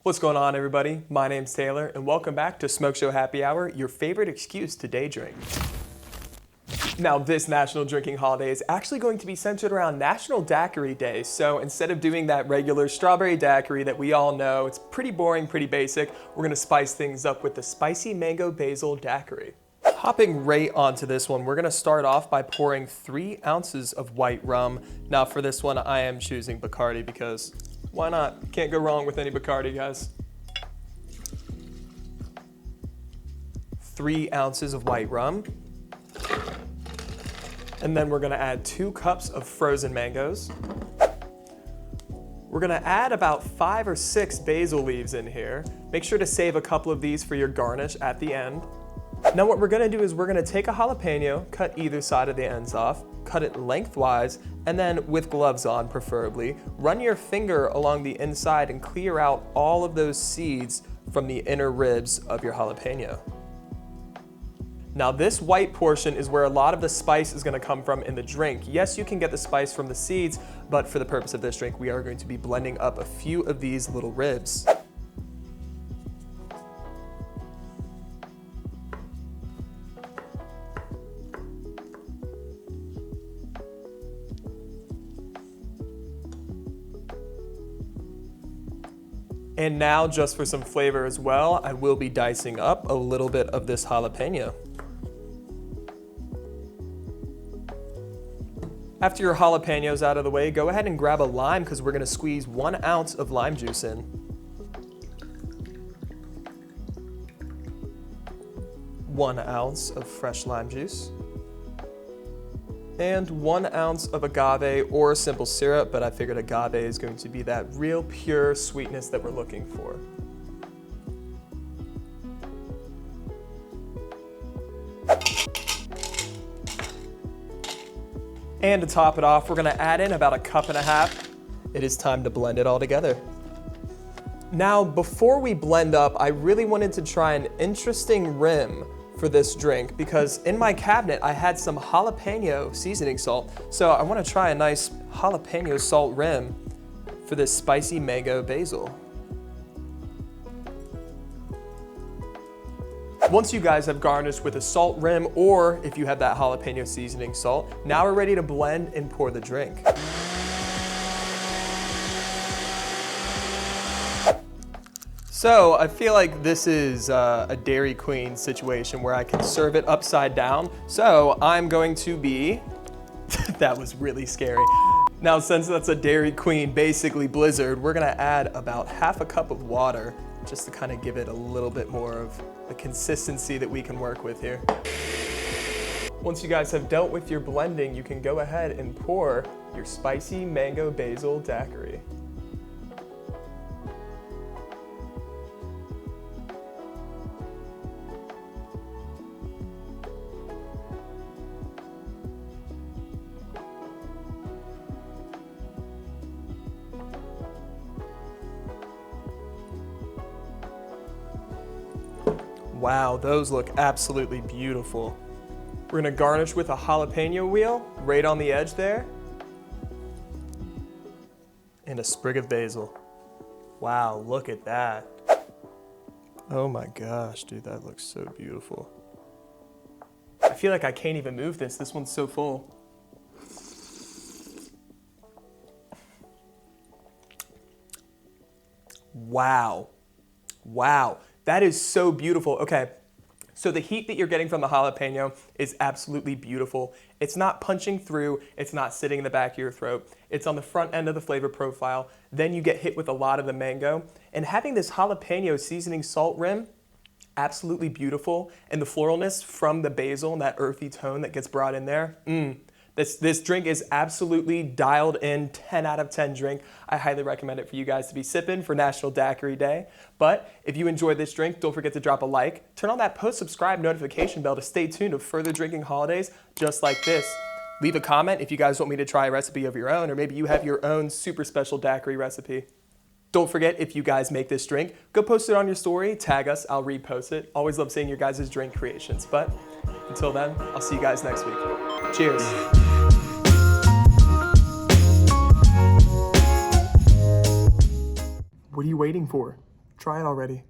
What's going on, everybody? My name's Taylor, and welcome back to Smokeshow Happy Hour, your favorite excuse to day drink. Now, this national drinking holiday is actually going to be centered around National Daiquiri Day, so instead of doing that regular strawberry daiquiri that we all know, it's pretty boring, pretty basic, we're gonna spice things up with the Spicy Mango Basil Daiquiri. Hopping right onto this one, we're gonna start off by pouring 3 ounces of white rum. Now for this one, I am choosing Bacardi because why not? Can't go wrong with any Bacardi, guys. 3 ounces of white rum. And then we're gonna add 2 cups of frozen mangoes. We're gonna add about 5 or 6 basil leaves in here. Make sure to save a couple of these for your garnish at the end. Now what we're gonna do is we're gonna take a jalapeno, cut either side of the ends off, cut it lengthwise, and then with gloves on preferably, run your finger along the inside and clear out all of those seeds from the inner ribs of your jalapeno. Now this white portion is where a lot of the spice is gonna come from in the drink. Yes, you can get the spice from the seeds, but for the purpose of this drink, we are going to be blending up a few of these little ribs. And now, just for some flavor as well, I will be dicing up a little bit of this jalapeno. After your jalapenos out of the way, go ahead and grab a lime because we're gonna squeeze 1 ounce of lime juice in. 1 ounce of fresh lime juice. And 1 ounce of agave or simple syrup, but I figured agave is going to be that real pure sweetness that we're looking for. And to top it off, we're gonna add in about 1.5 cups. It is time to blend it all together. Now, before we blend up, I really wanted to try an interesting rim for this drink because in my cabinet I had some jalapeno seasoning salt, so I want to try a nice jalapeno salt rim for this spicy mango basil. Once you guys have garnished with a salt rim, or if you have that jalapeno seasoning salt, now we're ready to blend and pour the drink. So I feel like this is a Dairy Queen situation where I can serve it upside down. So I'm going to be, that was really scary. Now since that's a Dairy Queen, basically Blizzard, we're gonna add about 1/2 cup of water just to kind of give it a little bit more of the consistency that we can work with here. Once you guys have dealt with your blending, you can go ahead and pour your Spicy Mango Basil Daiquiri. Wow, those look absolutely beautiful. We're gonna garnish with a jalapeno wheel right on the edge there. And a sprig of basil. Wow, look at that. Oh my gosh, dude, that looks so beautiful. I feel like I can't even move this. This one's so full. Wow. Wow. That is so beautiful. Okay, so the heat that you're getting from the jalapeno is absolutely beautiful. It's not punching through, it's not sitting in the back of your throat. It's on the front end of the flavor profile. Then you get hit with a lot of the mango. And having this jalapeno seasoning salt rim, absolutely beautiful. And the floralness from the basil and that earthy tone that gets brought in there, This drink is absolutely dialed in, 10 out of 10 drink. I highly recommend it for you guys to be sipping for National Daiquiri Day. But if you enjoyed this drink, don't forget to drop a like. Turn on that post-subscribe notification bell to stay tuned to further drinking holidays just like this. Leave a comment if you guys want me to try a recipe of your own, or maybe you have your own super special daiquiri recipe. Don't forget, if you guys make this drink, go post it on your story, tag us, I'll repost it. Always love seeing your guys' drink creations. But until then, I'll see you guys next week. Cheers. What are you waiting for? Try it already.